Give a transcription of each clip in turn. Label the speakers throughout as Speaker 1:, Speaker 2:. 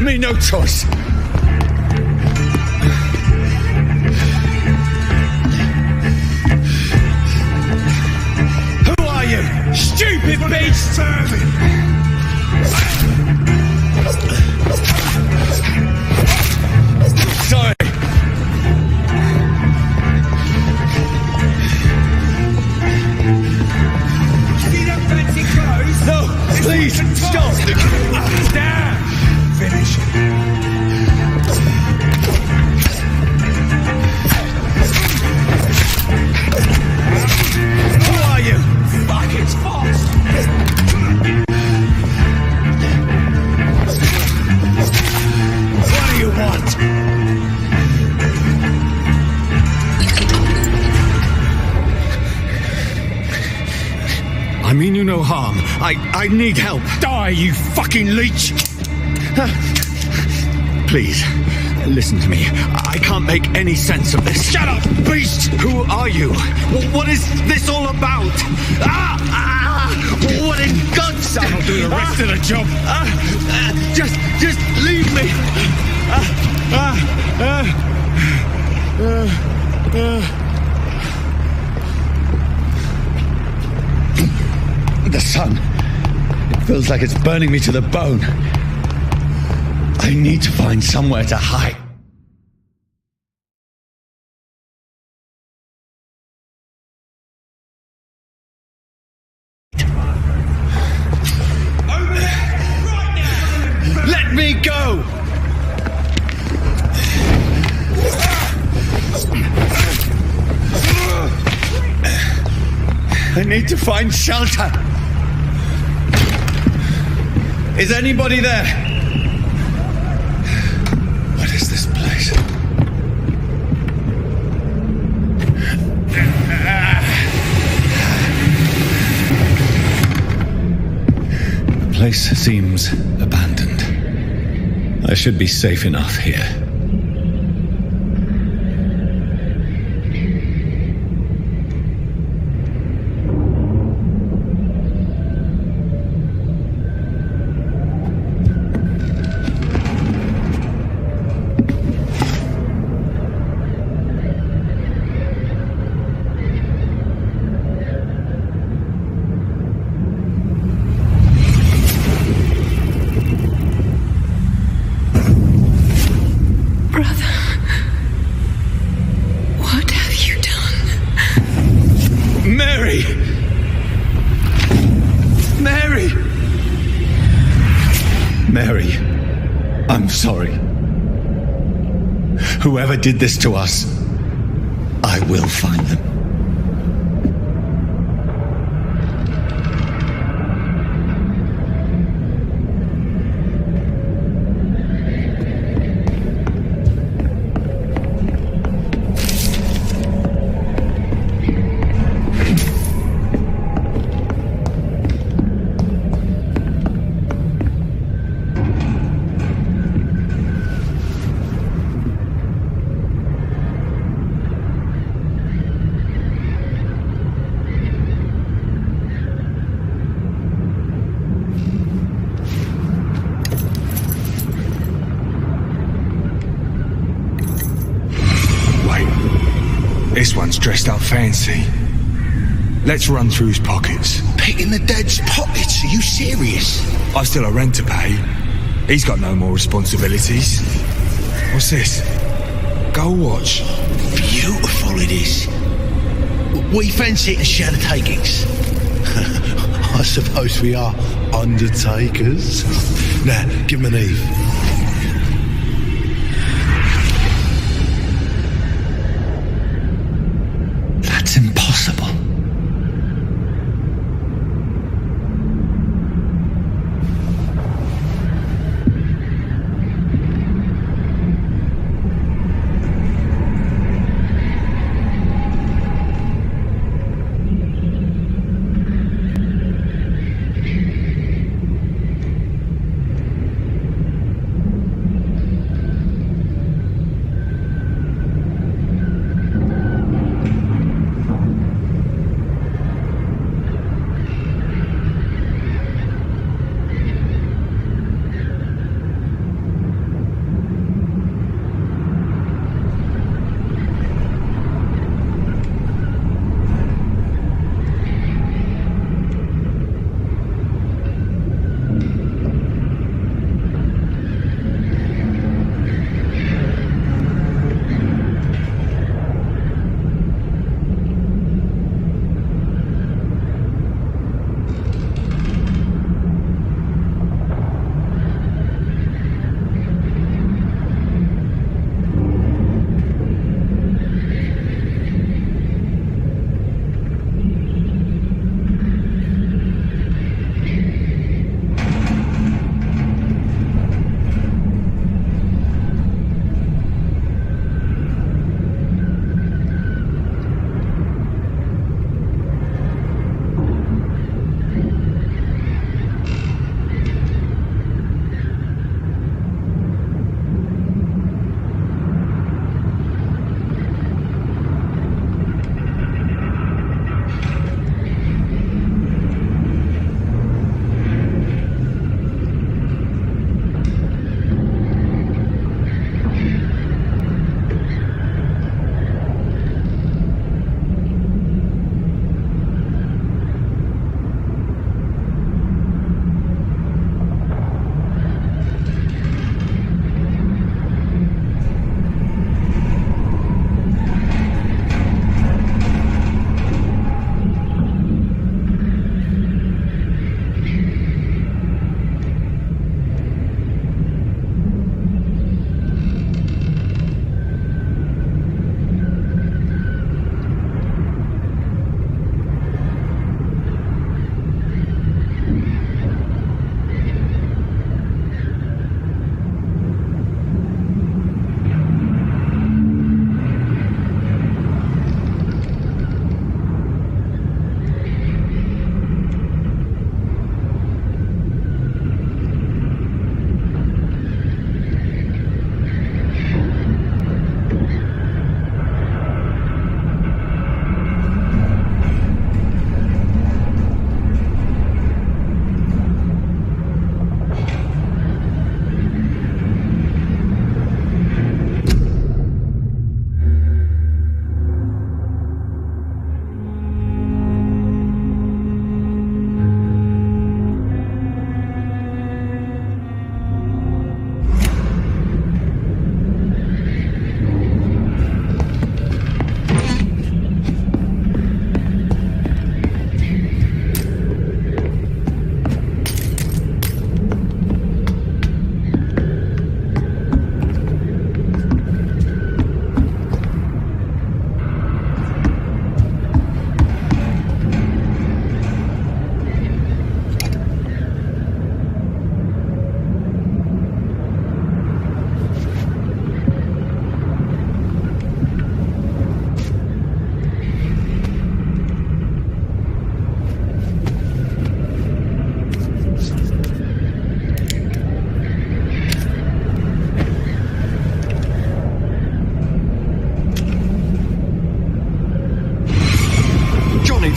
Speaker 1: me no choice. Who are you? Stupid beast! Sorry. No, please, stop!
Speaker 2: Down! Finish.
Speaker 1: Who are you?
Speaker 2: Fuck, it's fast!
Speaker 1: What do you want? I mean you no harm. I need help.
Speaker 2: Die, you fucking leech!
Speaker 1: Please, listen to me. I can't make any sense of this.
Speaker 2: Shut up, beast!
Speaker 1: Who are you? What is this all about? What in God's sake?
Speaker 2: I'll do the rest of the job.
Speaker 1: Just leave me. The sun. It feels like it's burning me to the bone. I need to find somewhere to hide. Let me go! I need to find shelter. Is anybody there? What is this place? The place seems abandoned. I should be safe enough here. Mary, I'm sorry. Whoever did this to us, I will find them.
Speaker 2: This one's dressed up fancy. Let's run through his pockets.
Speaker 3: Picking the dead's pockets? Are you serious?
Speaker 2: I've still a rent to pay. He's got no more responsibilities. What's this? Gold watch.
Speaker 3: Beautiful it is. We fancy it and share the takings. I suppose we are undertakers. Now, give him an Eve.
Speaker 1: That's impossible.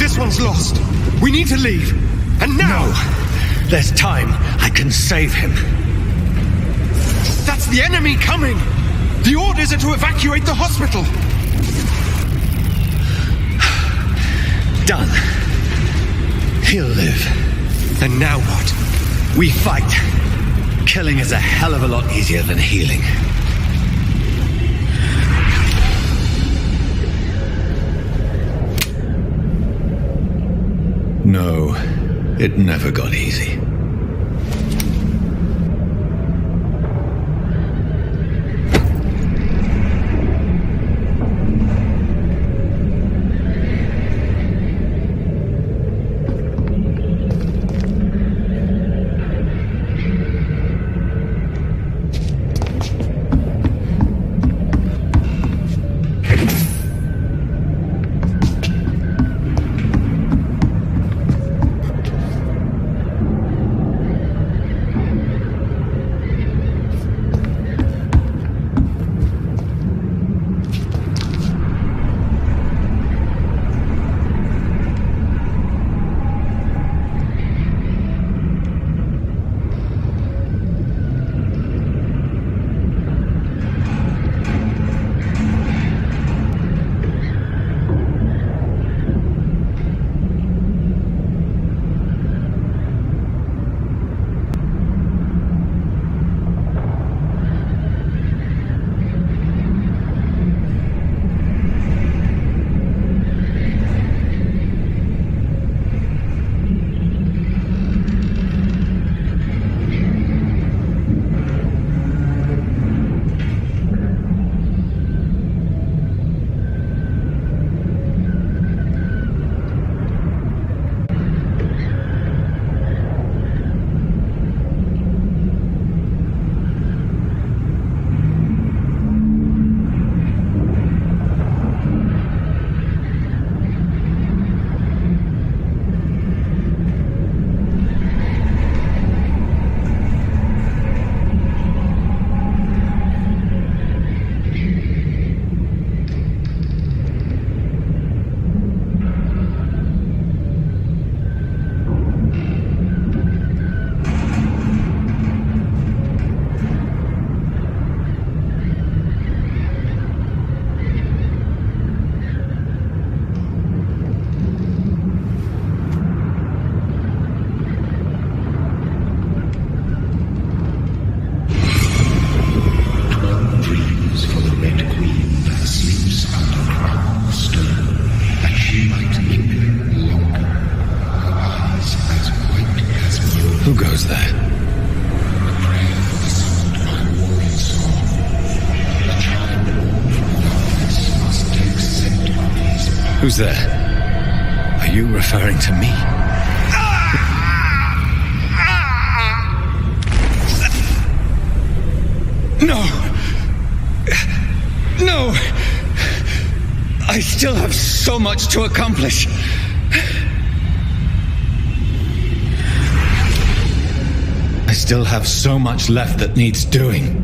Speaker 2: This one's lost. We need to leave. And now!
Speaker 1: No. There's time. I can save him.
Speaker 2: That's the enemy coming! The orders are to evacuate the hospital!
Speaker 1: Done. He'll live.
Speaker 2: And now what?
Speaker 1: We fight. Killing is a hell of a lot easier than healing. No, it never got easy. Who goes there? Who's there? Are you referring to me? No! No! I still have so much to accomplish. I still have so much left that needs doing.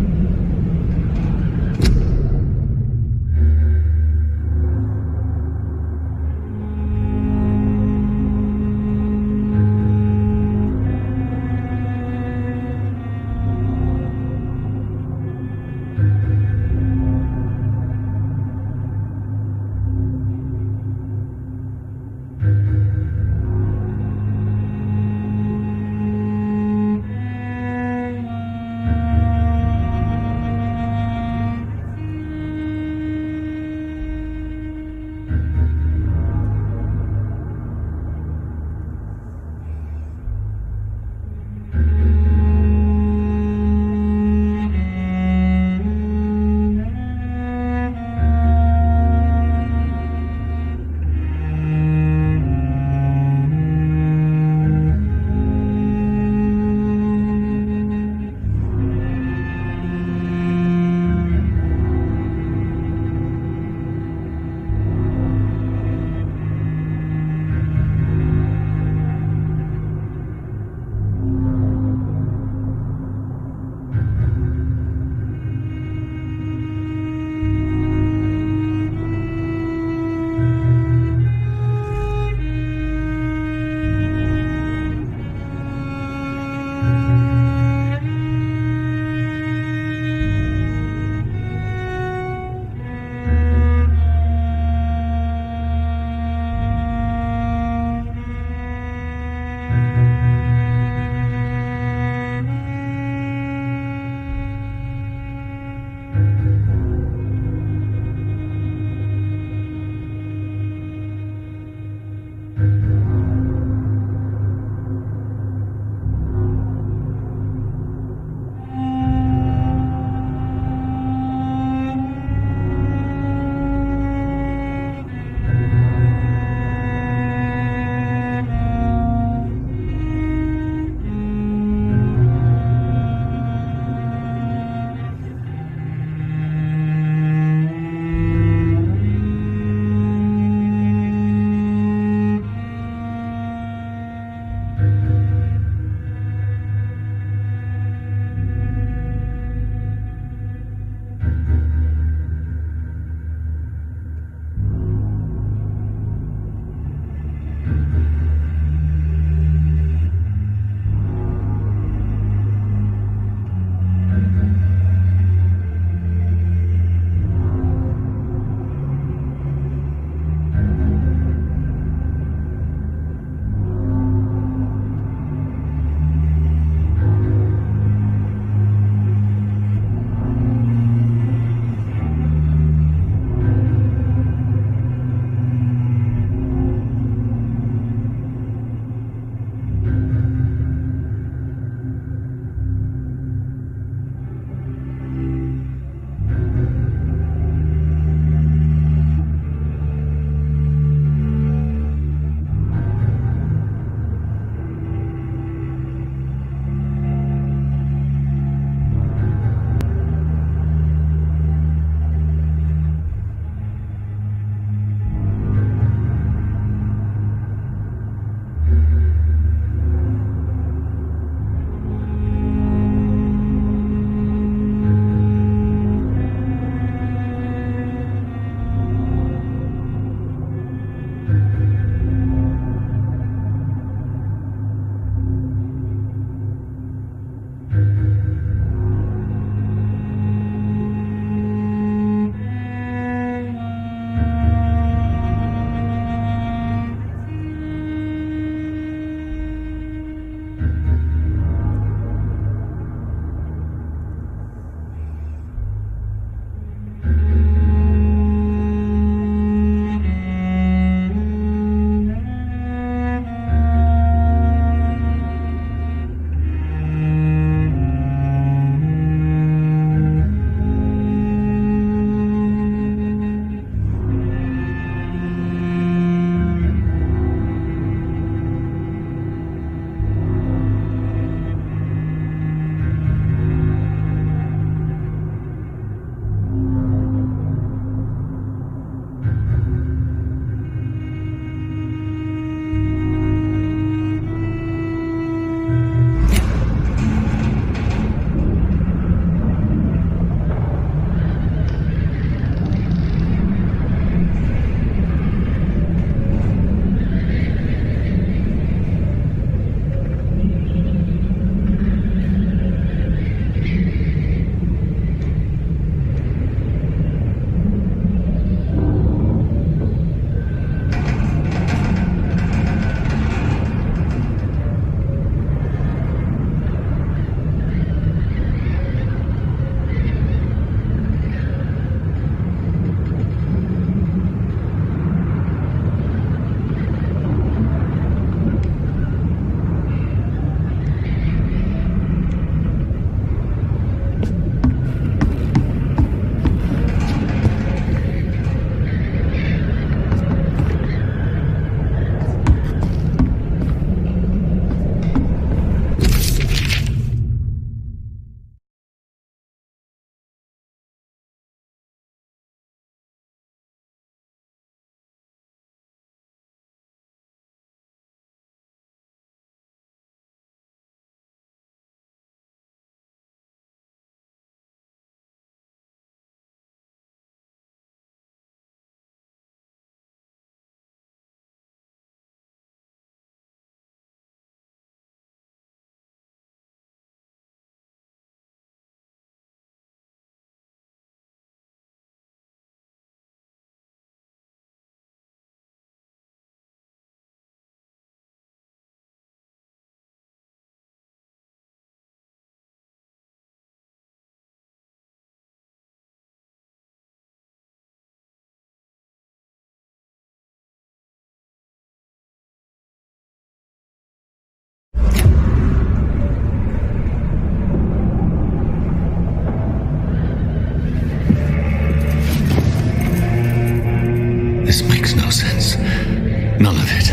Speaker 1: None of it.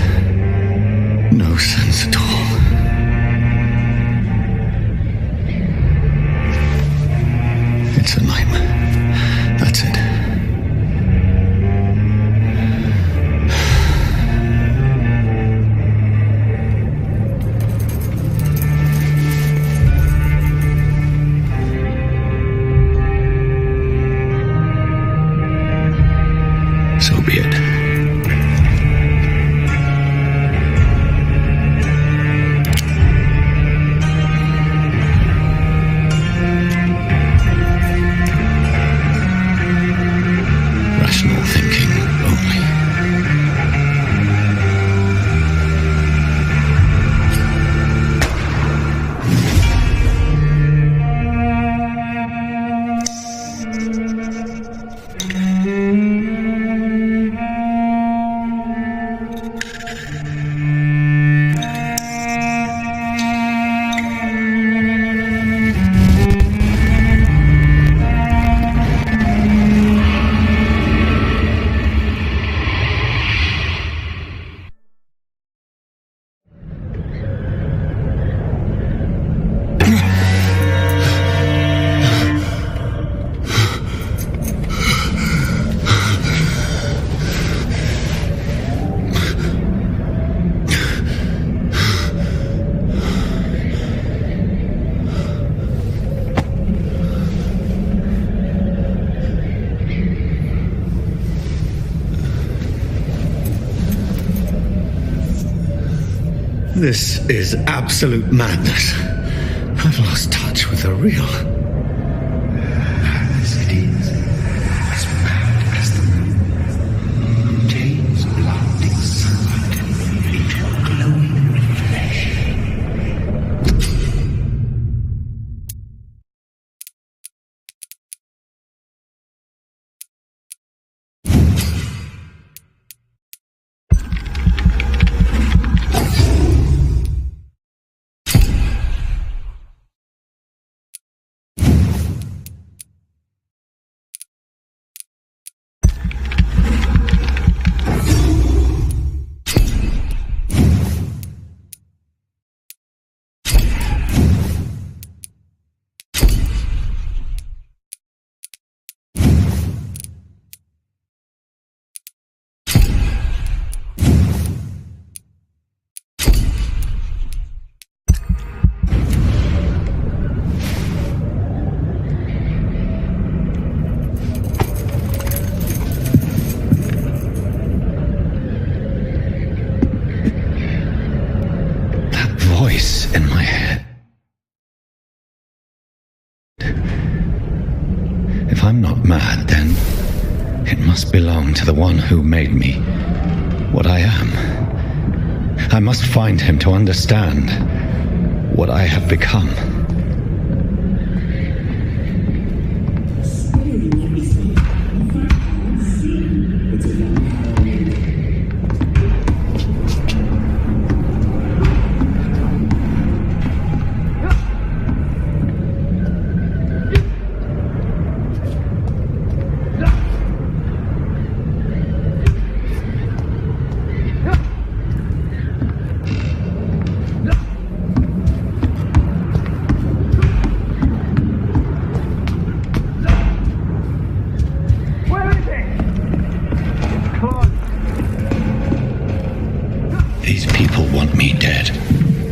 Speaker 1: No sense at all. It's a nightmare. That's it. So be it. Rational thinking only. This is absolute madness. I've lost touch with the real.
Speaker 4: Madness it is, as mad as the moon, who takes blinding sunlight into glowing flesh.
Speaker 1: Voice in my head. If I'm not mad, then it must belong to the one who made me what I am. I must find him to understand what I have become. These people want me dead.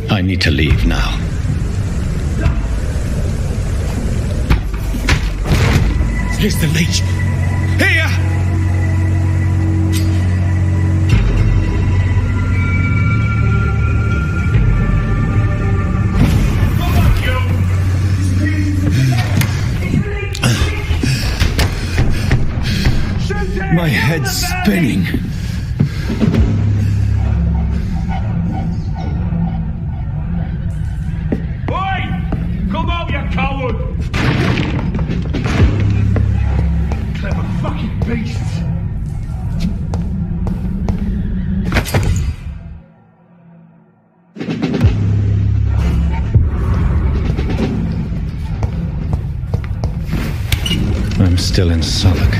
Speaker 1: I need to leave now.
Speaker 2: Here's the leech. Here!
Speaker 1: My head's spinning.
Speaker 2: Come out, you coward! Clever fucking beasts!
Speaker 1: I'm still in Southwark.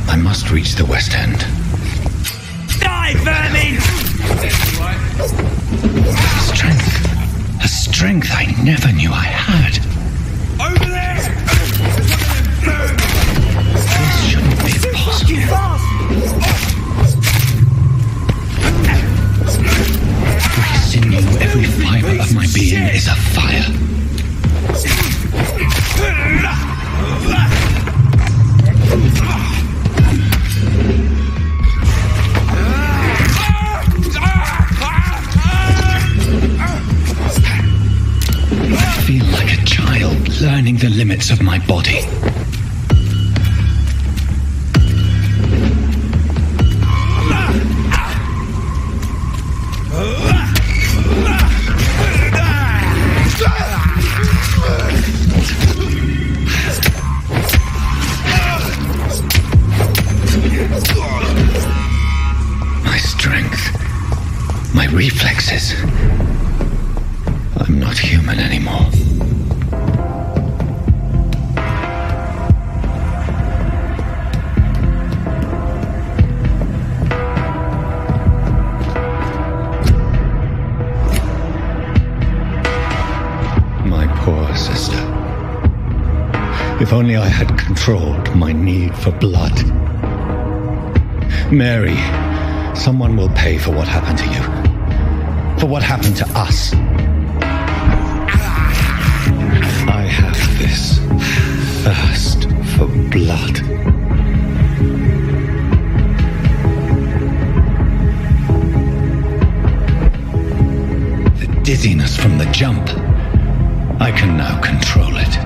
Speaker 1: I must reach the West End.
Speaker 2: Die, Firday!
Speaker 1: A strength I never knew I had.
Speaker 2: Over there!
Speaker 1: This shouldn't be possible. Every sinew, every fiber of my being is afire. I feel like a child learning the limits of my body. My strength, my reflexes. I'm not human anymore. My poor sister. If only I had controlled my need for blood. Mary, someone will pay for what happened to you. For what happened to us. I have this thirst for blood. The dizziness from the jump. I can now control it.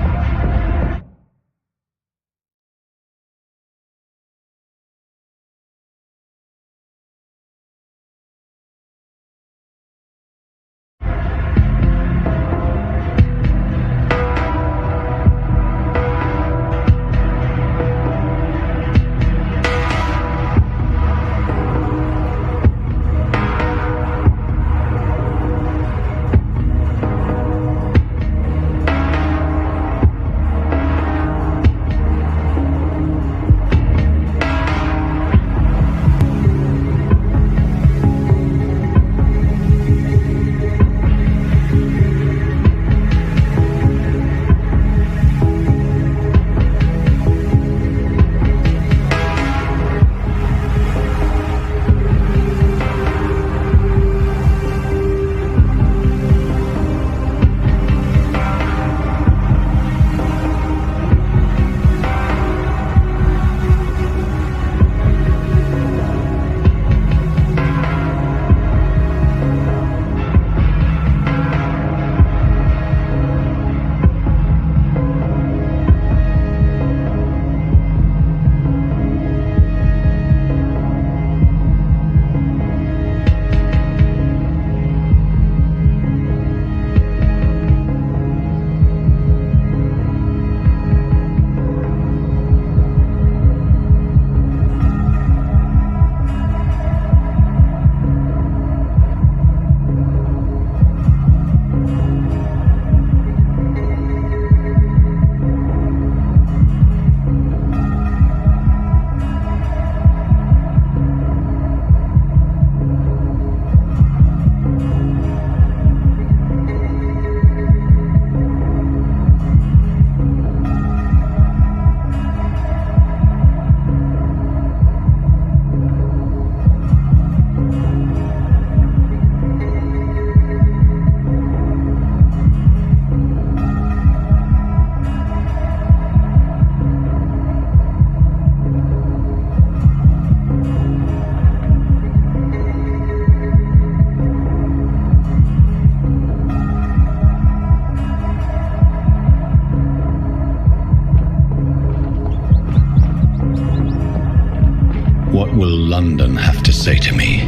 Speaker 1: What will London have to say to me?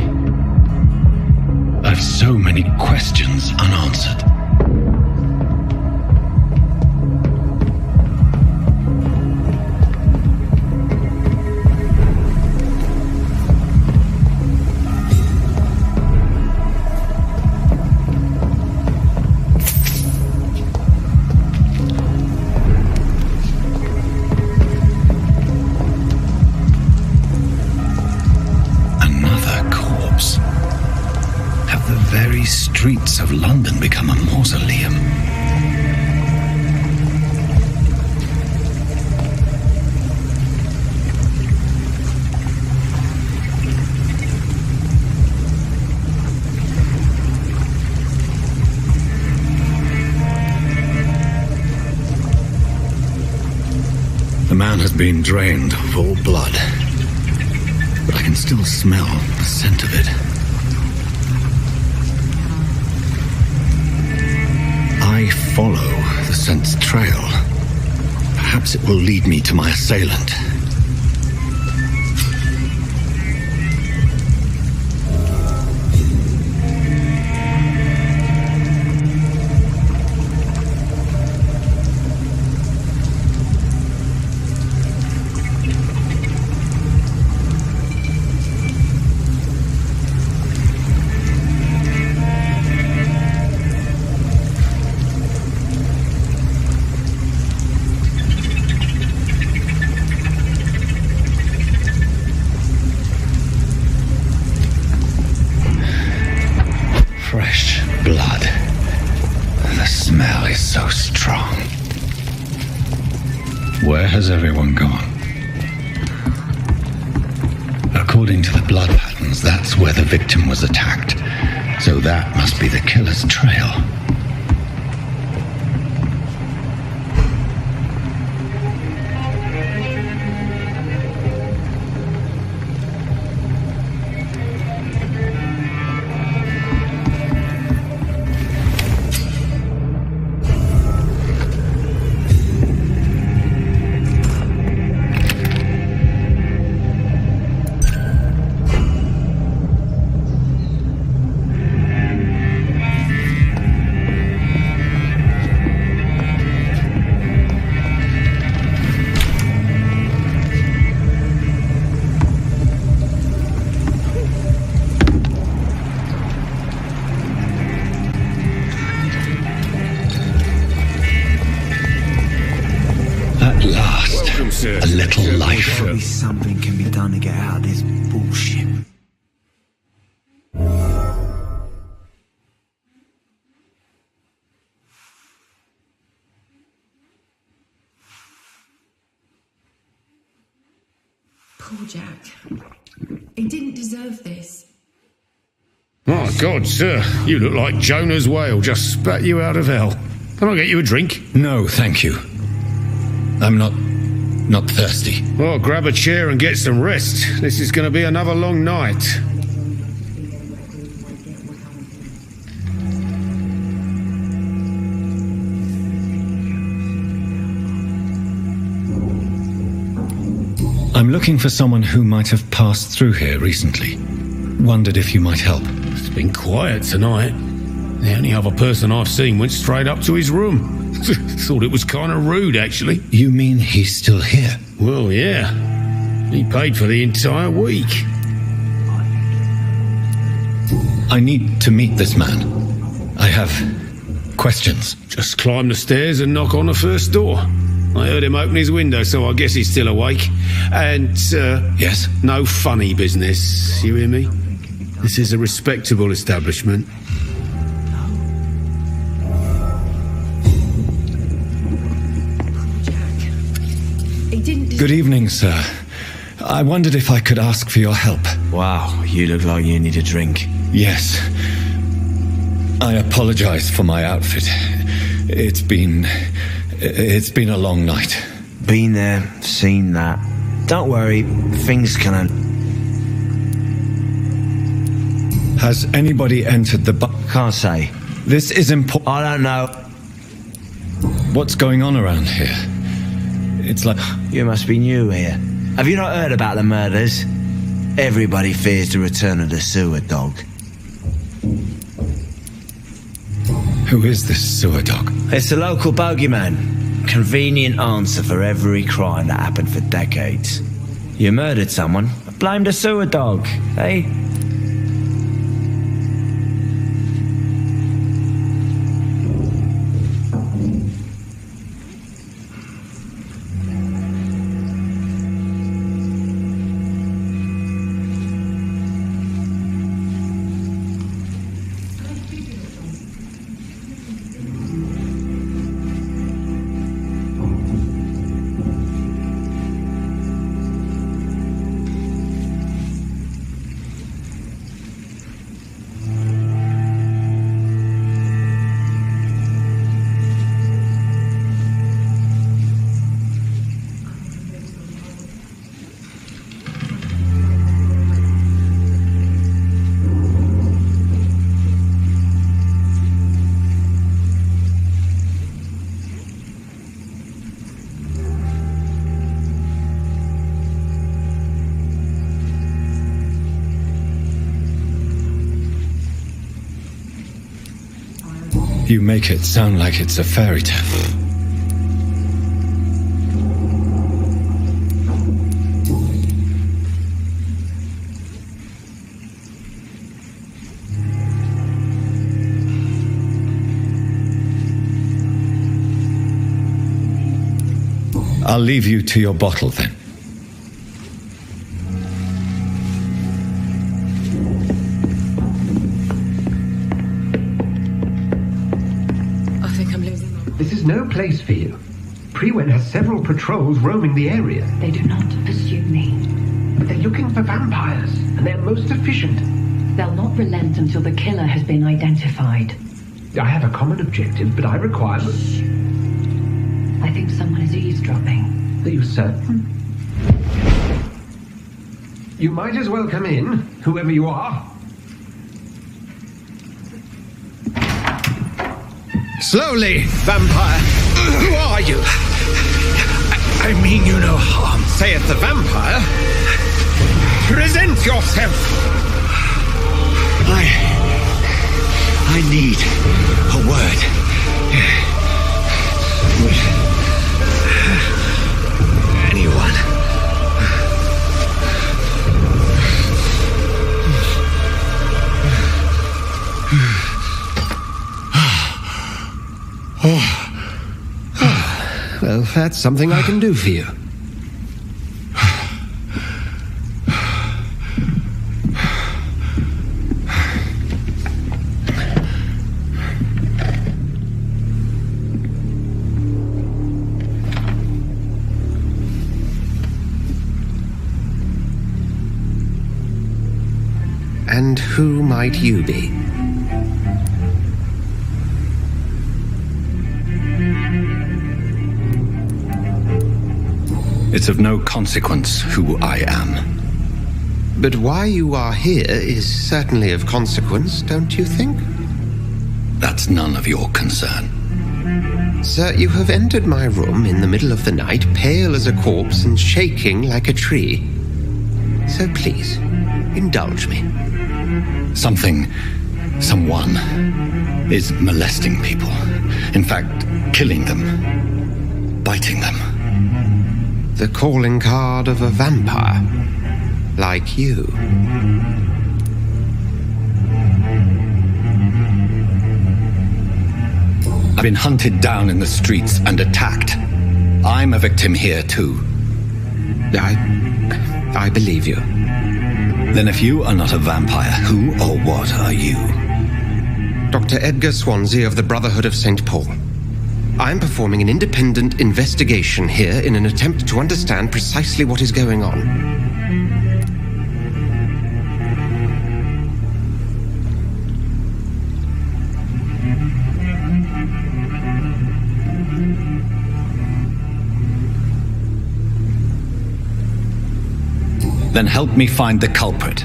Speaker 1: I've so many questions unanswered. Very these streets of London become a mausoleum? The man has been drained of all blood, but I can still smell the scent of it. I follow the scent's trail. Perhaps it will lead me to my assailant. Fresh blood. The smell is so strong. Where has everyone gone? According to the blood patterns, that's where the victim was attacked. So that must be the killer's trail. At last,
Speaker 2: Welcome, sir.
Speaker 1: a little life.
Speaker 5: Surely something can be done to get out of this bullshit.
Speaker 6: Poor Jack. He didn't deserve this.
Speaker 2: My God, sir, you look like Jonah's whale just spat you out of hell. Can I get you a drink?
Speaker 1: No, thank you. I'm not thirsty.
Speaker 2: Well, grab a chair and get some rest. This is going to be another long night.
Speaker 1: I'm looking for someone who might have passed through here recently. Wondered if you might help.
Speaker 2: It's been quiet tonight. The only other person I've seen went straight up to his room. Thought it was kind of rude, actually.
Speaker 1: You mean he's still here?
Speaker 2: Well, yeah. He paid for the entire week.
Speaker 1: I need to meet this man. I have questions.
Speaker 2: Just climb the stairs and knock on the first door. I heard him open his window, so I guess he's still awake. And,
Speaker 1: Yes?
Speaker 2: no funny business, you hear me? This is a respectable establishment.
Speaker 6: He didn't deserve
Speaker 1: Good evening, sir. I wondered if I could ask for your help.
Speaker 5: Wow, you look like you need a drink.
Speaker 1: Yes. I apologize for my outfit. It's been a long night.
Speaker 5: Been there, seen that. Don't worry, things can...
Speaker 1: Has anybody entered the bar?
Speaker 5: Can't say.
Speaker 1: This is important.
Speaker 5: I don't know.
Speaker 1: What's going on around here? It's like...
Speaker 5: You must be new here. Have you not heard about the murders? Everybody fears the return of the sewer dog.
Speaker 1: Who is this sewer dog?
Speaker 5: It's the local bogeyman. Convenient answer for every crime that happened for decades. You murdered someone, blame the sewer dog, eh?
Speaker 1: You make it sound like it's a fairy tale. I'll leave you to your bottle then.
Speaker 6: I think I'm losing my mind.
Speaker 4: This is no place for you. Prewen has several patrols roaming the area.
Speaker 7: They do not pursue me.
Speaker 4: But they're looking for vampires, and they're most efficient.
Speaker 7: They'll not relent until the killer has been identified.
Speaker 4: I have a common objective, but I require...
Speaker 7: I think someone is eavesdropping.
Speaker 4: Are you certain? You might as well come in, whoever you are.
Speaker 3: Slowly, vampire. Who are you? I mean you no harm, saith the vampire. Present yourself. I need a word. Anyone.
Speaker 4: Well, that's something I can do for you. And who might you be?
Speaker 1: It's of no consequence who I am.
Speaker 4: But why you are here is certainly of consequence, don't you think?
Speaker 1: That's none of your concern.
Speaker 4: Sir, you have entered my room in the middle of the night, pale as a corpse and shaking like a tree. So please, indulge me.
Speaker 1: Someone is molesting people. In fact, killing them. Biting them.
Speaker 4: The calling card of a vampire. Like you.
Speaker 1: I've been hunted down in the streets and attacked. I'm a victim here too.
Speaker 4: I believe you.
Speaker 1: Then if you are not a vampire, who or what are you?
Speaker 4: Dr. Edgar Swansea of the Brotherhood of St. Paul. I'm performing an independent investigation here in an attempt to understand precisely what is going on.
Speaker 1: Then help me find the culprit.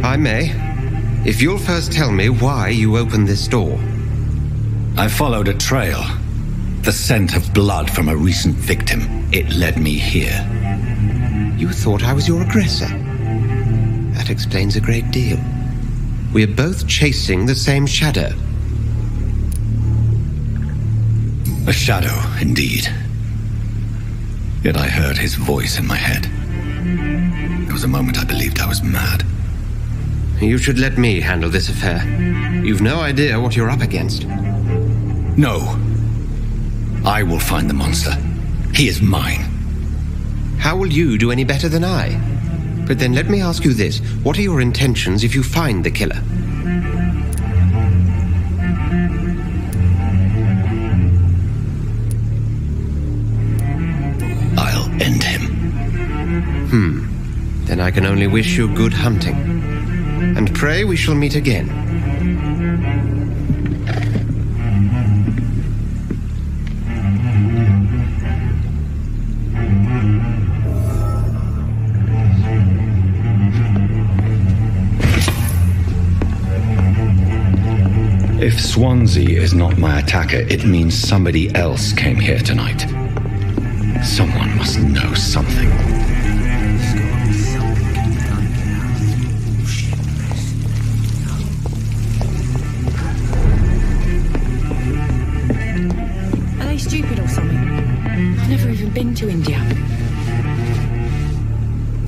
Speaker 4: I may, if you'll first tell me why you opened this door.
Speaker 1: I followed a trail. The scent of blood from a recent victim. It led me here.
Speaker 4: You thought I was your aggressor. That explains a great deal. We're both chasing the same shadow.
Speaker 1: A shadow, indeed. Yet I heard his voice in my head. There was a moment I believed I was mad.
Speaker 4: You should let me handle this affair. You've no idea what you're up against.
Speaker 1: No. I will find the monster. He is mine.
Speaker 4: How will you do any better than I? But then let me ask you this. What are your intentions if you find the killer?
Speaker 1: I'll end him.
Speaker 4: Then I can only wish you good hunting. And pray we shall meet again.
Speaker 1: If Swansea is not my attacker, it means somebody else came here tonight. Someone must know something.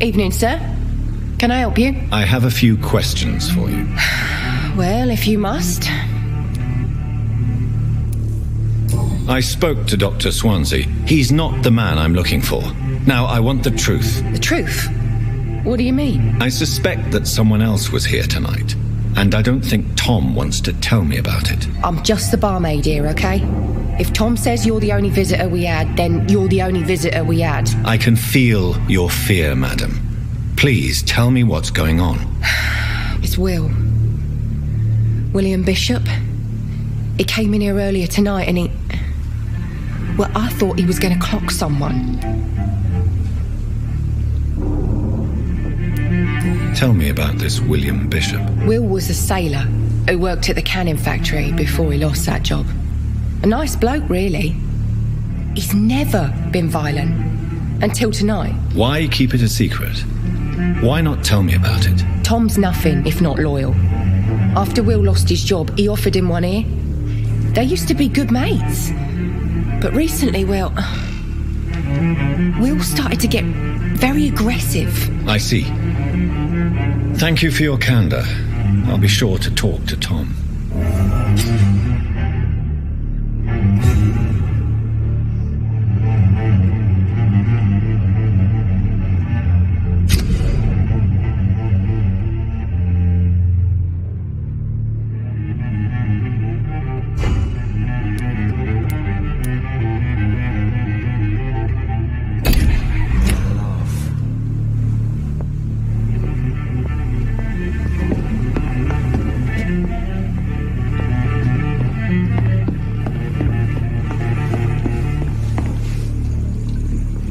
Speaker 8: Evening, sir. Can I help you?
Speaker 1: I have a few questions for you.
Speaker 8: Well, if you must.
Speaker 1: I spoke to Dr. Swansea. He's not the man I'm looking for. Now, I want the truth.
Speaker 8: The truth? What do you mean?
Speaker 1: I suspect that someone else was here tonight, and I don't think Tom wants to tell me about it.
Speaker 8: I'm just the barmaid here, okay? If Tom says you're the only visitor we had, then you're the only visitor we had.
Speaker 1: I can feel your fear, madam. Please tell me what's going on.
Speaker 8: It's Will. William Bishop. He came in here earlier tonight and he... Well, I thought he was going to clock someone.
Speaker 1: Tell me about this William Bishop.
Speaker 8: Will was a sailor who worked at the canning factory before he lost that job. A nice bloke, really. He's never been violent. Until tonight.
Speaker 1: Why keep it a secret? Why not tell me about it?
Speaker 8: Tom's nothing if not loyal. After Will lost his job, he offered him one ear. They used to be good mates. But recently, Will started to get very aggressive.
Speaker 1: I see. Thank you for your candor. I'll be sure to talk to Tom.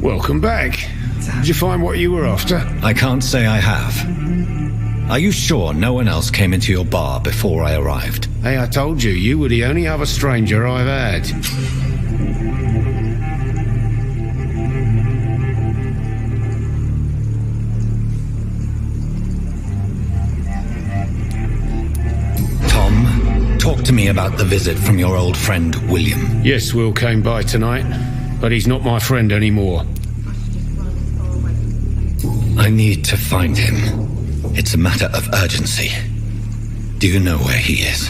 Speaker 2: Welcome back. Did you find what you were after?
Speaker 1: I can't say I have. Are you sure no one else came into your bar before I arrived?
Speaker 2: Hey, I told you, you were the only other stranger I've had.
Speaker 1: Tom, talk to me about the visit from your old friend, William.
Speaker 2: Yes, Will came by tonight, but he's not my friend anymore.
Speaker 1: I need to find him. It's a matter of urgency. Do you know where he is?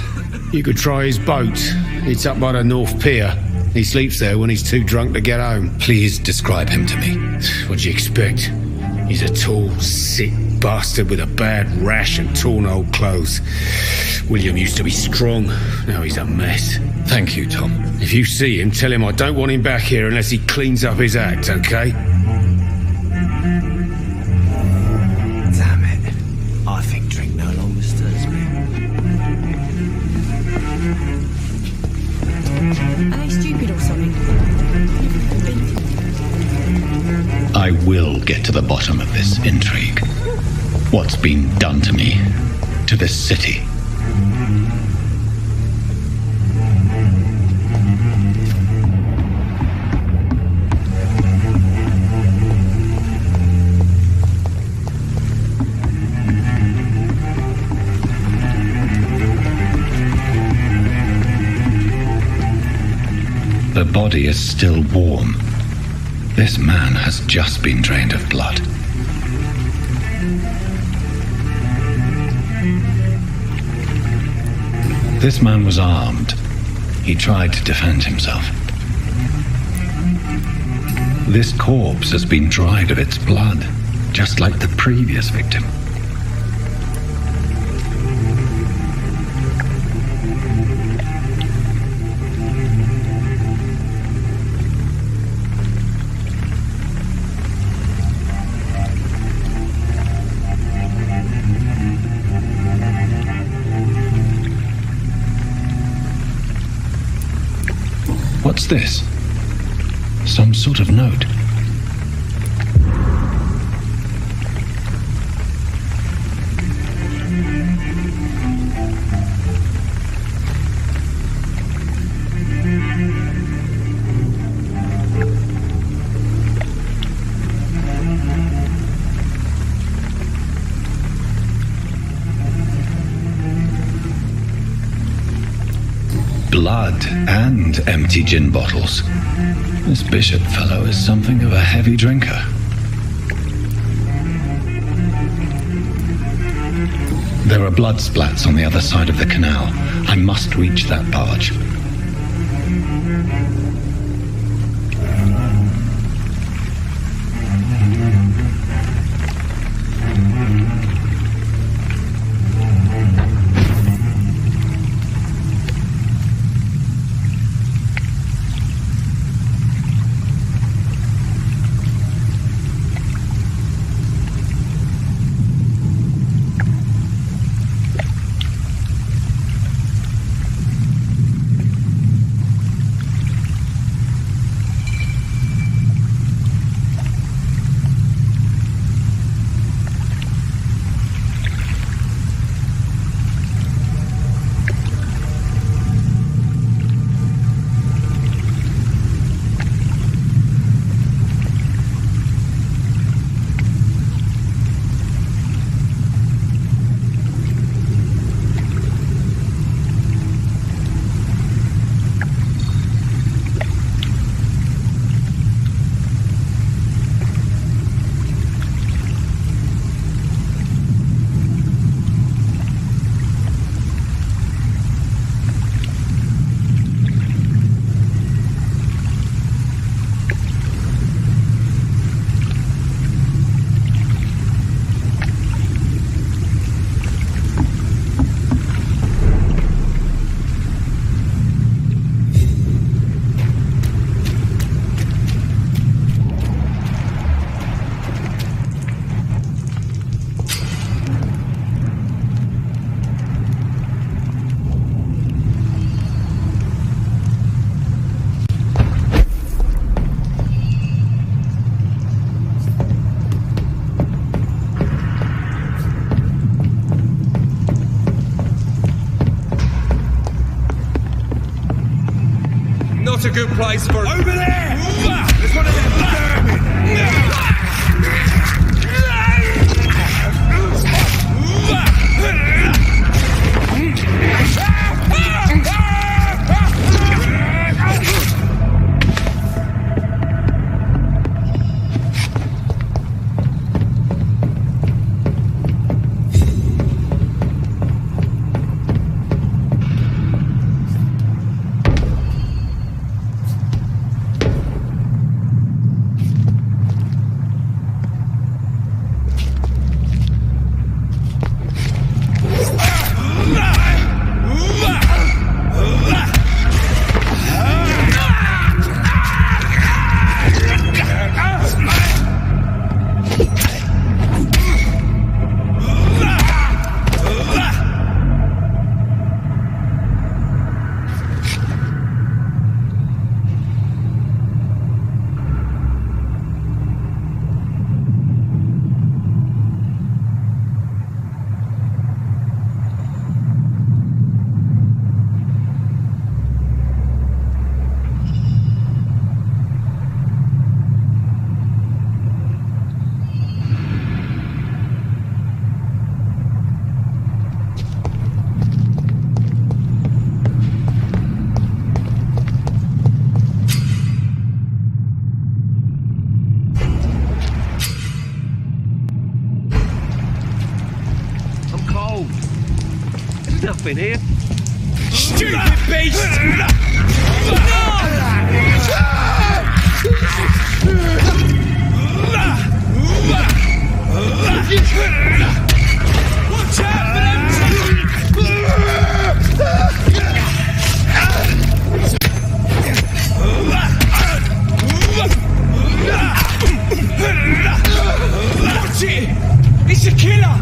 Speaker 2: You could try his boat. It's up by the North Pier. He sleeps there when he's too drunk to get home.
Speaker 1: Please describe him to me.
Speaker 2: What do you expect? He's a tall, sick bastard with a bad rash and torn old clothes. William used to be strong. Now he's a mess.
Speaker 1: Thank you, Tom.
Speaker 2: If you see him, tell him I don't want him back here unless he cleans up his act, okay?
Speaker 5: Damn it. I think drink no longer stirs me.
Speaker 6: Are they stupid or something?
Speaker 1: I will get to the bottom of this intrigue. What's been done to me, to this city. The body is still warm. This man has just been drained of blood. This man was armed. He tried to defend himself. This corpse has been dried of its blood, just like the previous victim. What's this? Some sort of note. Blood and empty gin bottles. This Bishop fellow is something of a heavy drinker. There are blood splats on the other side of the canal. I must reach that barge.
Speaker 9: Not a good place for...
Speaker 2: Over there! There's one of them
Speaker 9: in here.
Speaker 2: Stupid beast! Watch out for them! Watch it! It's a killer!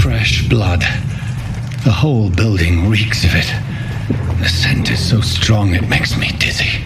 Speaker 1: fresh blood. The whole building reeks of it. The scent is so strong it makes me dizzy.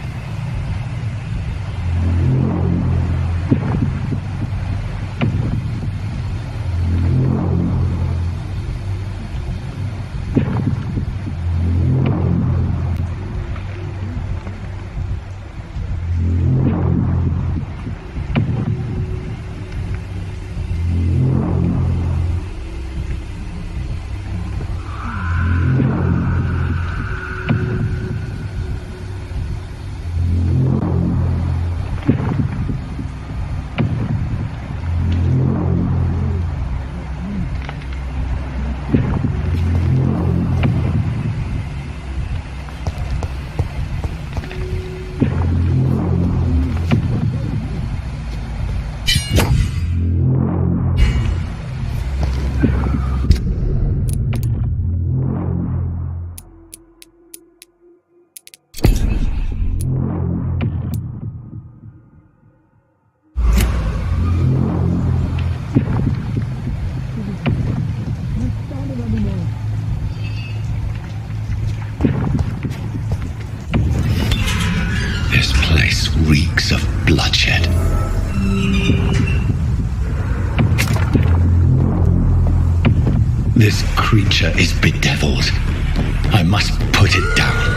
Speaker 1: This place reeks of bloodshed. This creature is bedeviled. I must put it down.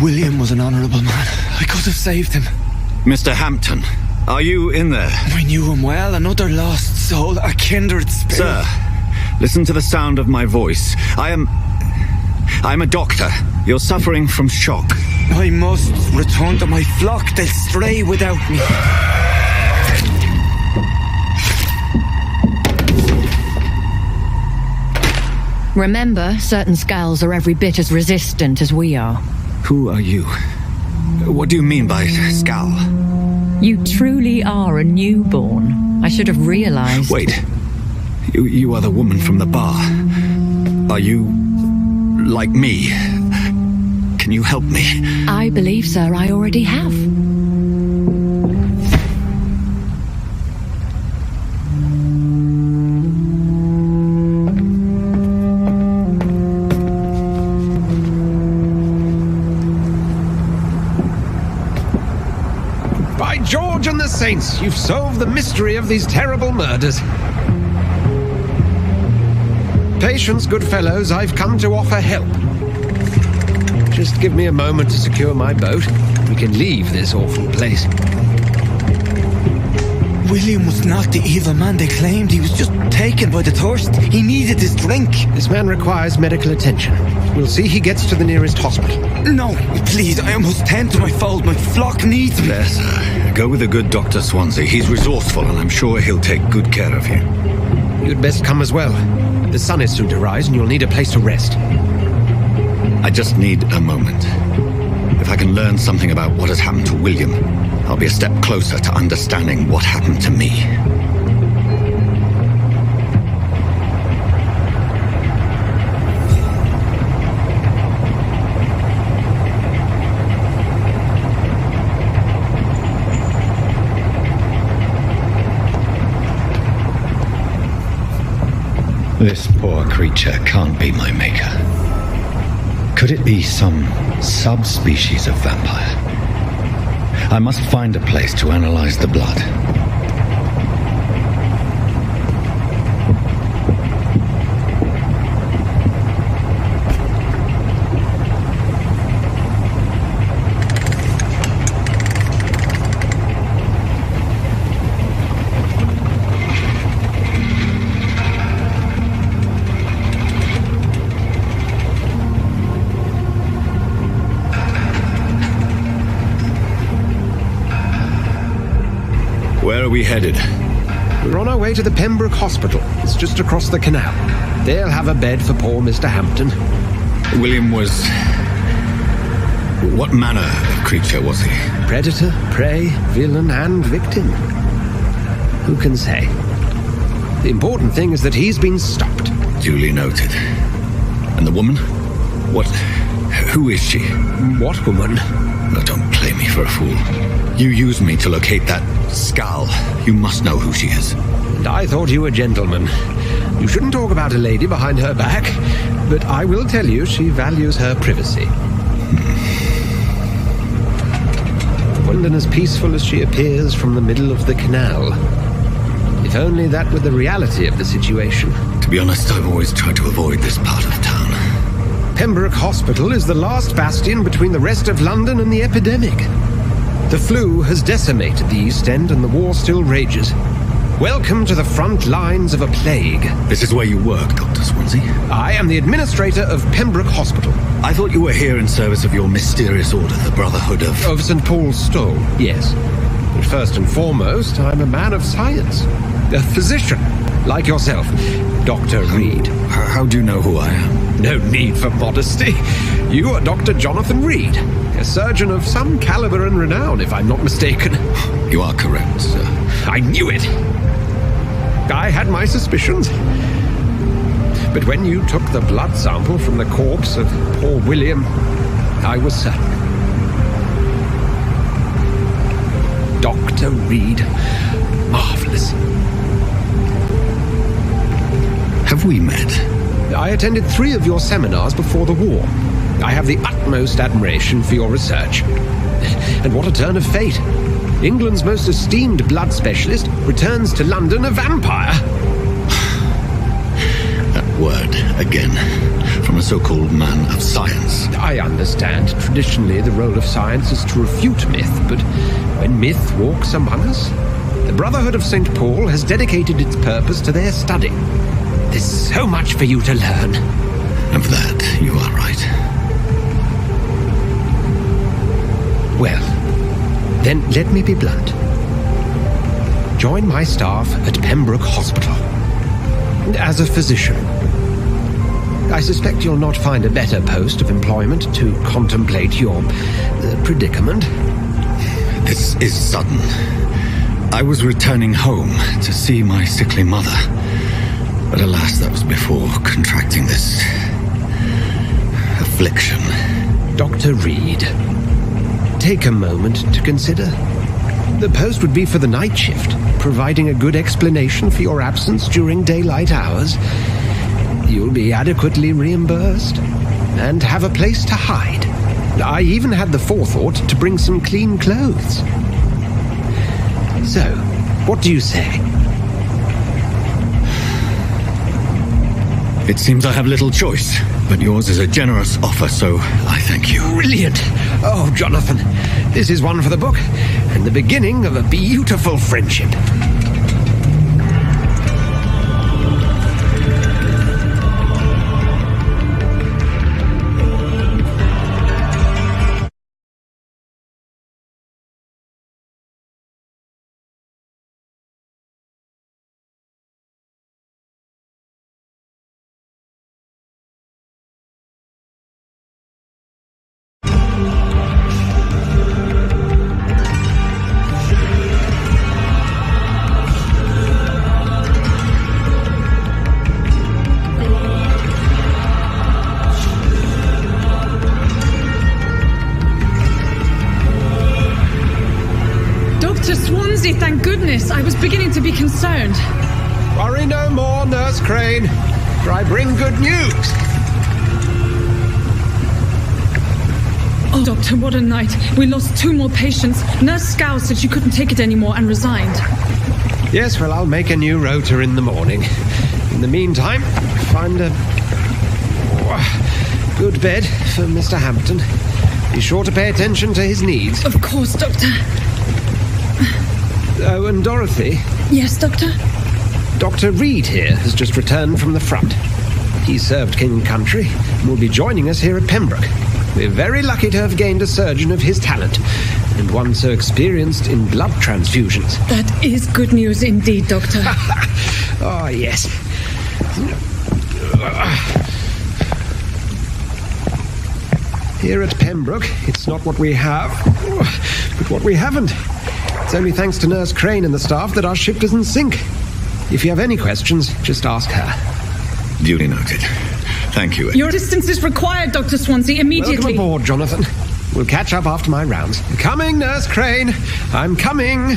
Speaker 5: William was an honourable man. I could have saved him.
Speaker 1: Mr. Hampton, are you in there?
Speaker 5: I knew him well, another lost soul, a kindred spirit.
Speaker 1: Sir, listen to the sound of my voice. I'm a doctor. You're suffering from shock.
Speaker 5: I must return to my flock. They'll stray without me.
Speaker 10: Remember, certain skulls are every bit as resistant as we are.
Speaker 1: Who are you? What do you mean by Skal?
Speaker 10: You truly are a newborn. I should have realized.
Speaker 1: Wait. You are the woman from the bar. Are you like me? Can you help me?
Speaker 10: I believe, sir, I already have.
Speaker 4: By George and the Saints, you've solved the mystery of these terrible murders. Patience, good fellows, I've come to offer help. Just give me a moment to secure my boat. We can leave this awful place.
Speaker 5: William was not the evil man they claimed. He was just taken by the thirst. He needed his drink.
Speaker 4: This man requires medical attention. We'll see he gets to the nearest hospital.
Speaker 5: No, please, I must tend to my fold. My flock needs me.
Speaker 1: There, sir. Go with the good Dr. Swansea. He's resourceful, and I'm sure he'll take good care of you.
Speaker 4: You'd best come as well. The sun is soon to rise, and you'll need a place to rest.
Speaker 1: I just need a moment. If I can learn something about what has happened to William, I'll be a step closer to understanding what happened to me. This poor creature can't be my maker. Could it be some subspecies of vampire? I must find a place to analyze the blood.
Speaker 2: Where are we headed?
Speaker 4: We're on our way to the Pembroke Hospital. It's just across the canal. They'll have a bed for poor Mr. Hampton.
Speaker 2: William was... What manner of creature was he?
Speaker 4: Predator, prey, villain, and victim. Who can say? The important thing is that he's been stopped.
Speaker 2: Duly noted. And the woman? What... Who is she?
Speaker 4: What woman?
Speaker 2: No, don't play me for a fool. You used me to locate that skull. You must know who she is.
Speaker 4: And I thought you a gentleman. You shouldn't talk about a lady behind her back, but I will tell you she values her privacy. And as peaceful as she appears from the middle of the canal. If only that were the reality of the situation.
Speaker 2: To be honest, I've always tried to avoid this part of town.
Speaker 4: Pembroke Hospital is the last bastion between the rest of London and the epidemic. The flu has decimated the East End and the war still rages. Welcome to the front lines of a plague.
Speaker 2: This is where you work, Dr. Swansea?
Speaker 4: I am the administrator of Pembroke Hospital.
Speaker 2: I thought you were here in service of your mysterious order, the Brotherhood of...
Speaker 4: Of St. Paul's Stole, yes. But first and foremost, I'm a man of science. A physician, like yourself, Dr. Reed.
Speaker 2: How do you know who I am?
Speaker 4: No need for modesty. You are Dr. Jonathan Reed, a surgeon of some caliber and renown, if I'm not mistaken.
Speaker 2: You are correct, sir.
Speaker 4: I knew it! I had my suspicions. But when you took the blood sample from the corpse of poor William, I was certain. Dr. Reed. Marvelous.
Speaker 2: Have we met?
Speaker 4: I attended 3 of your seminars before the war. I have the utmost admiration for your research. And what a turn of fate. England's most esteemed blood specialist returns to London a vampire.
Speaker 2: That word, again, from a so-called man of science.
Speaker 4: I understand. Traditionally, the role of science is to refute myth, but when myth walks among us, the Brotherhood of St. Paul has dedicated its purpose to their study. There's so much for you to learn.
Speaker 2: Of that, you are right.
Speaker 4: Well, then let me be blunt. Join my staff at Pembroke Hospital. As a physician. I suspect you'll not find a better post of employment to contemplate your predicament.
Speaker 2: This is sudden. I was returning home to see my sickly mother. But alas, that was before contracting this affliction.
Speaker 4: Dr. Reed, take a moment to consider. The post would be for the night shift, providing a good explanation for your absence during daylight hours. You'll be adequately reimbursed and have a place to hide. I even had the forethought to bring some clean clothes. So, what do you say?
Speaker 2: It seems I have little choice, but yours is a generous offer, so I thank you.
Speaker 4: Brilliant! Oh, Jonathan, this is one for the book, and the beginning of a beautiful friendship.
Speaker 6: Thank goodness. I was beginning to be concerned.
Speaker 4: Worry no more, Nurse Crane. for I bring good news.
Speaker 11: Oh, Doctor, what a night. We lost 2 more patients. Nurse Scow said she couldn't take it anymore and resigned.
Speaker 4: Yes, well, I'll make a new rota in the morning. In the meantime, find a good bed for Mr. Hampton. Be sure to pay attention to his needs.
Speaker 11: Of course, Doctor.
Speaker 4: Oh, and Dorothy?
Speaker 11: Yes, Doctor?
Speaker 4: Dr. Reed here has just returned from the front. He served King and Country and will be joining us here at Pembroke. We're very lucky to have gained a surgeon of his talent, and one so experienced in blood transfusions.
Speaker 11: That is good news indeed, Doctor.
Speaker 4: Oh, yes. Here at Pembroke, it's not what we have, but what we haven't. It's only thanks to Nurse Crane and the staff that our ship doesn't sink. If you have any questions, just ask her.
Speaker 1: Duly noted. Thank you.
Speaker 11: Your assistance is required, Dr. Swansea, immediately.
Speaker 4: Welcome aboard, Jonathan. We'll catch up after my rounds. Coming, Nurse Crane. I'm coming.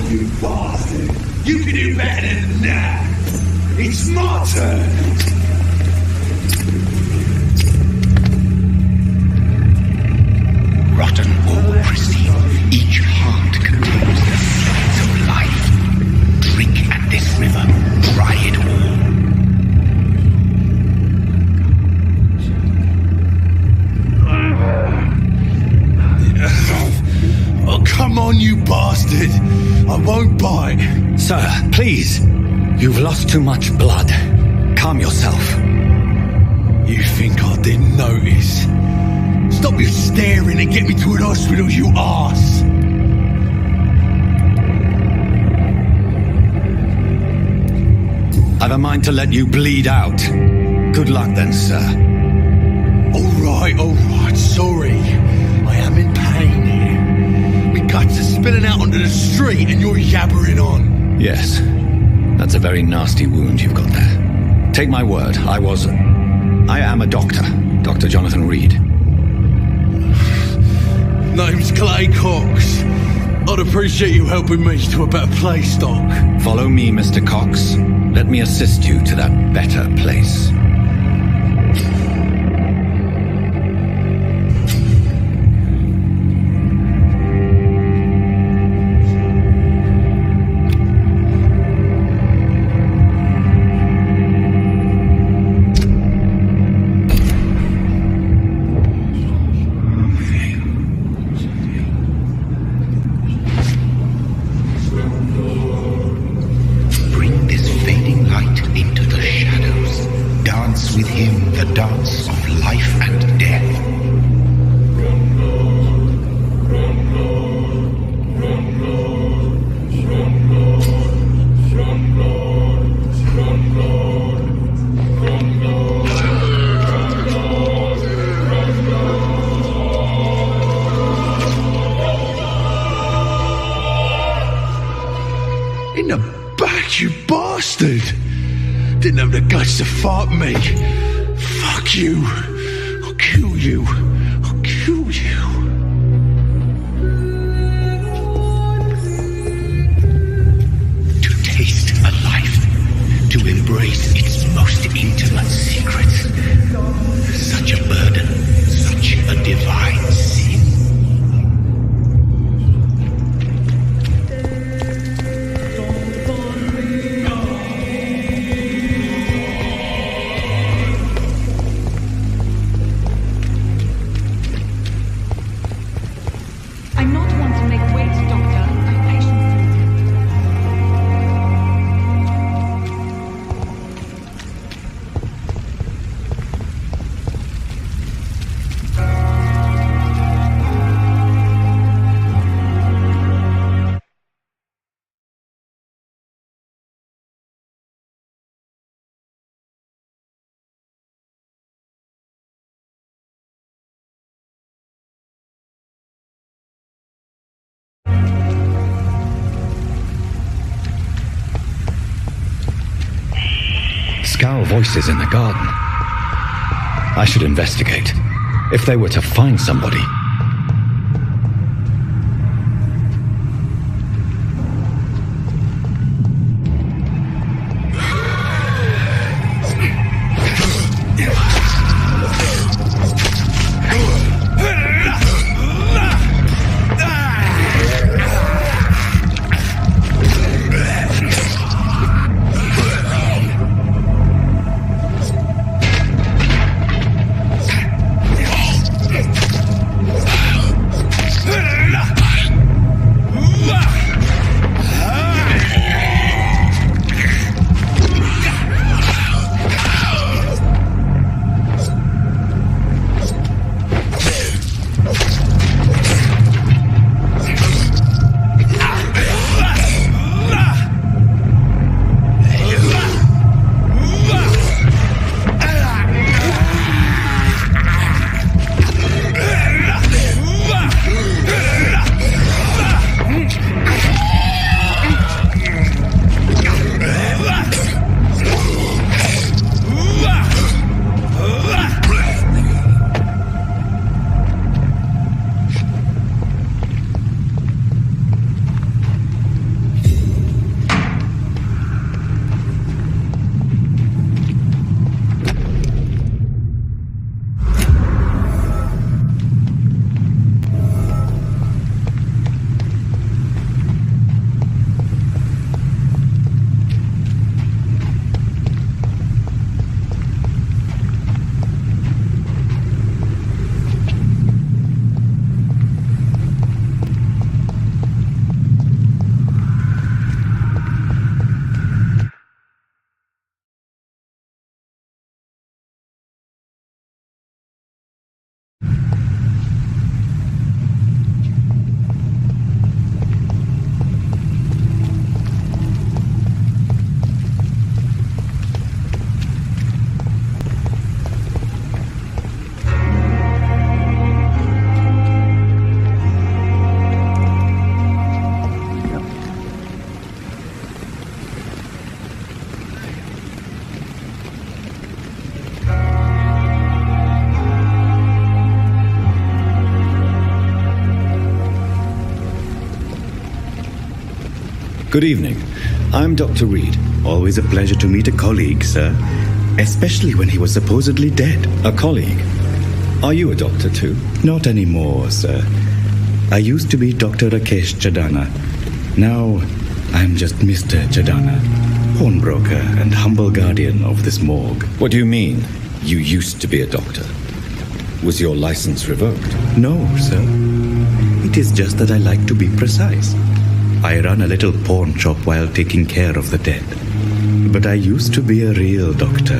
Speaker 3: You bastard! You can do better than that! It's my turn!
Speaker 2: Rotten or pristine, each heart contains the seeds of life. Drink at this river, try it
Speaker 3: all. Oh, come on, you bastard! I won't bite.
Speaker 1: Sir, please. You've lost too much blood. Calm yourself.
Speaker 3: You think I didn't notice? Stop your staring and get me to an hospital, you arse!
Speaker 1: I've a mind to let you bleed out. Good luck then, sir.
Speaker 3: All right, sorry. I am in pain here. My guts are spilling out onto the street and you're yabbering on.
Speaker 1: Yes. That's a very nasty wound you've got there. Take my word, I am a doctor. Dr. Jonathan Reed.
Speaker 3: Name's Clay Cox. I'd appreciate you helping me to a better place, Doc.
Speaker 1: Follow me, Mr. Cox. Let me assist you to that better place.
Speaker 2: With him the dance of life and death.
Speaker 3: In the back, you bastard! Didn't have the guts to fight me. Fuck you. I'll kill you. I'll kill you.
Speaker 2: To taste a life, to embrace its most intimate secrets. Such a burden, such a divine sin.
Speaker 1: Skal voices in the garden. I should investigate. If they were to find somebody... Good evening. I'm Dr. Reed.
Speaker 12: Always a pleasure to meet a colleague, sir. Especially when he was supposedly dead.
Speaker 1: A colleague? Are you a doctor too?
Speaker 12: Not anymore, sir. I used to be Dr. Rakesh Chadana. Now, I'm just Mr. Chadana, pawnbroker and humble guardian of this morgue.
Speaker 1: What do you mean, you used to be a doctor? Was your license revoked?
Speaker 12: No, sir. It is just that I like to be precise. I run a little pawn shop while taking care of the dead. But I used to be a real doctor.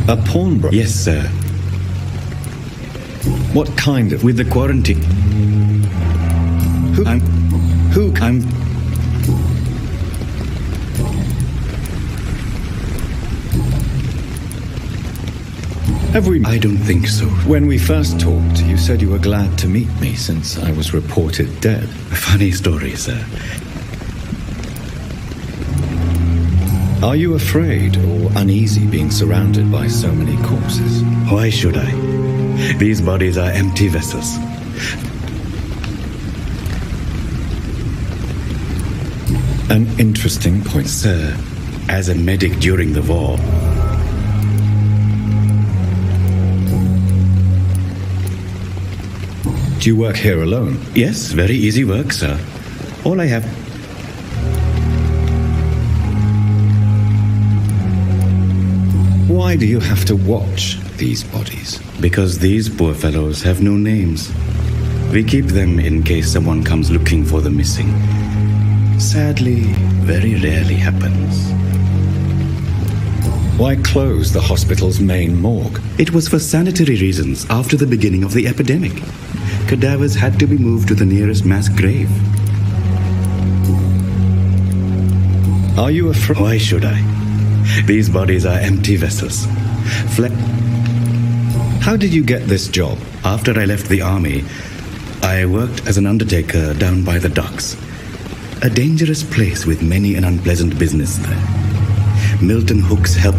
Speaker 1: A pawnbroker?
Speaker 12: Yes, sir.
Speaker 1: What kind of...
Speaker 12: With the quarantine. I'm... I don't think so.
Speaker 1: When we first talked, you said you were glad to meet me since I was reported dead.
Speaker 12: A funny story, sir.
Speaker 1: Are you afraid or uneasy being surrounded by so many corpses?
Speaker 12: Why should I? These bodies are empty vessels.
Speaker 1: An interesting point.
Speaker 12: Sir, as a medic during the war,
Speaker 1: do you work here alone?
Speaker 12: Yes, very easy work, sir. All I have...
Speaker 1: Why do you have to watch these bodies?
Speaker 12: Because these poor fellows have no names. We keep them in case someone comes looking for the missing. Sadly, very rarely happens.
Speaker 1: Why close the hospital's main morgue?
Speaker 12: It was for sanitary reasons after the beginning of the epidemic. Cadavers had to be moved to the nearest mass grave.
Speaker 1: Are you afraid?
Speaker 12: Why should I? These bodies are empty vessels.
Speaker 1: How did you get this job?
Speaker 12: After I left the army, I worked as an undertaker down by the docks. A dangerous place with many an unpleasant business there. Milton Hook's help.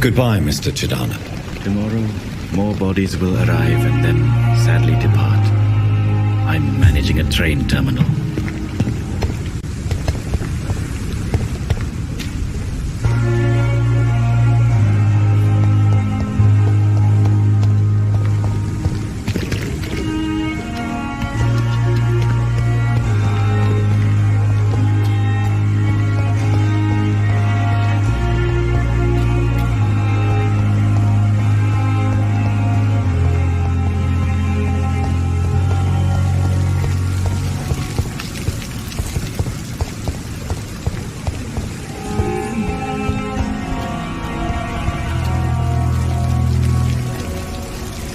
Speaker 1: Goodbye, Mr. Chidana.
Speaker 12: Tomorrow, more bodies will arrive and then sadly depart. I'm managing a train terminal.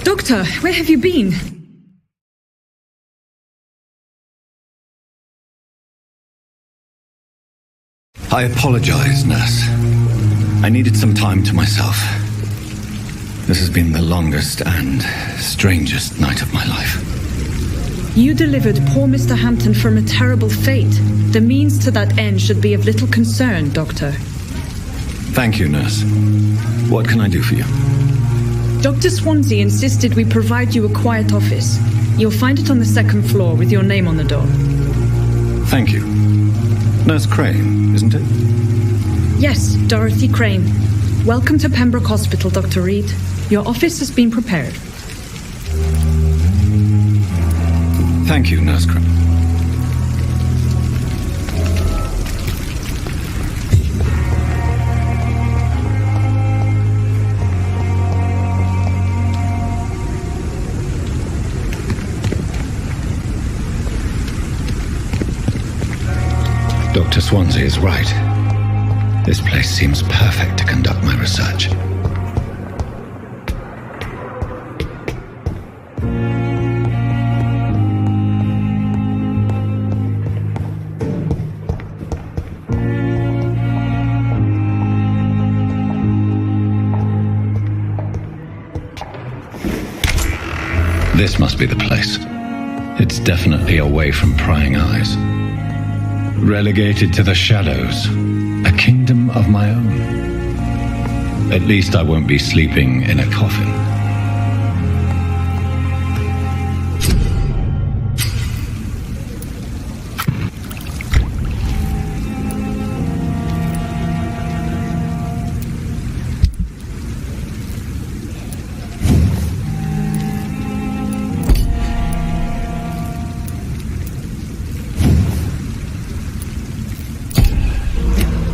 Speaker 11: Doctor, where have you been?
Speaker 1: I apologize, nurse. I needed some time to myself. This has been the longest and strangest night of my life.
Speaker 11: You delivered poor Mr. Hampton from a terrible fate. The means to that end should be of little concern, Doctor.
Speaker 1: Thank you, nurse. What can I do for you?
Speaker 11: Dr. Swansea insisted we provide you a quiet office. You'll find it on the second floor with your name on the door.
Speaker 1: Thank you. Nurse Crane, isn't it?
Speaker 11: Yes, Dorothy Crane. Welcome to Pembroke Hospital, Dr. Reed. Your office has been prepared.
Speaker 1: Thank you, Nurse Crane. Dr. Swansea is right. This place seems perfect to conduct my research. This must be the place. It's definitely away from prying eyes. Relegated to the shadows, a kingdom of my own. At least I won't be sleeping in a coffin.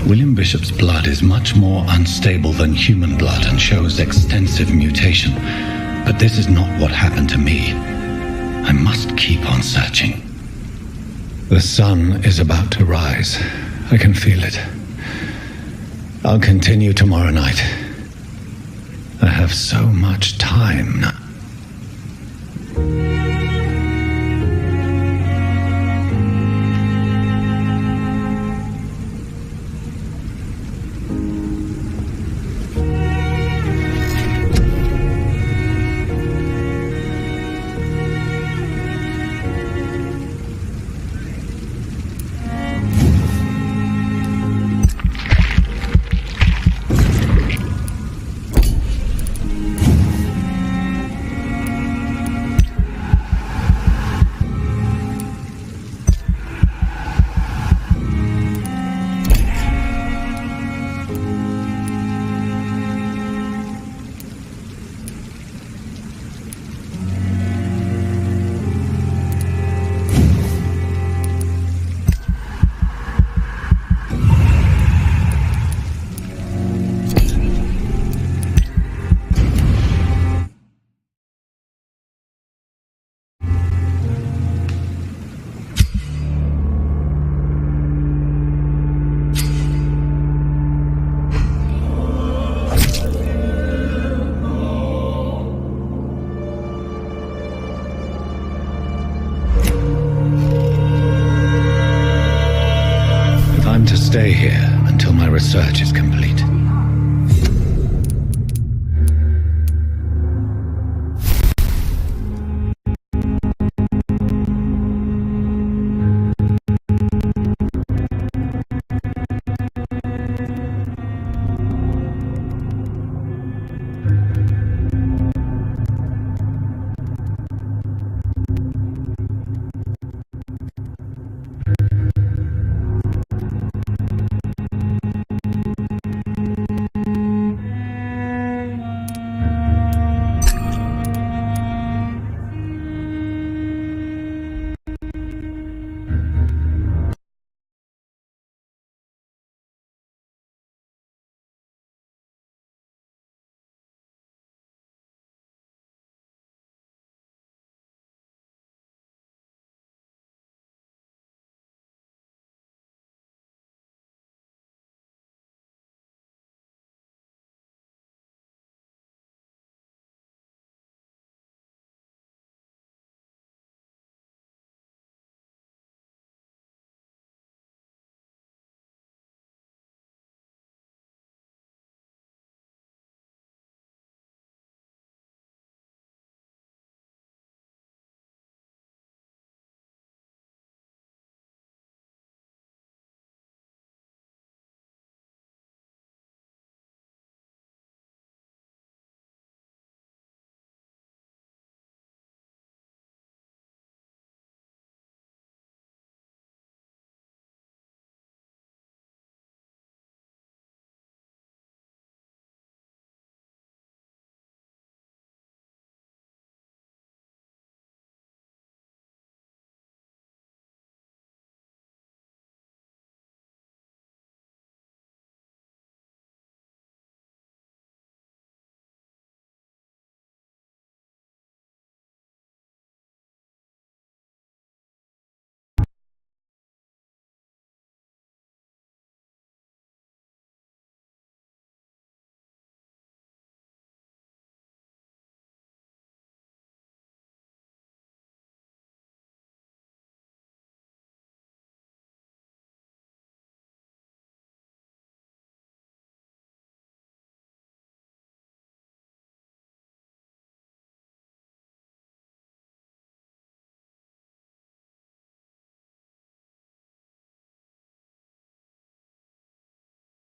Speaker 1: William Bishop's blood is much more unstable than human blood and shows extensive mutation. But this is not what happened to me. I must keep on searching. The sun is about to rise. I can feel it. I'll continue tomorrow night. I have so much time now. Stay here until my research is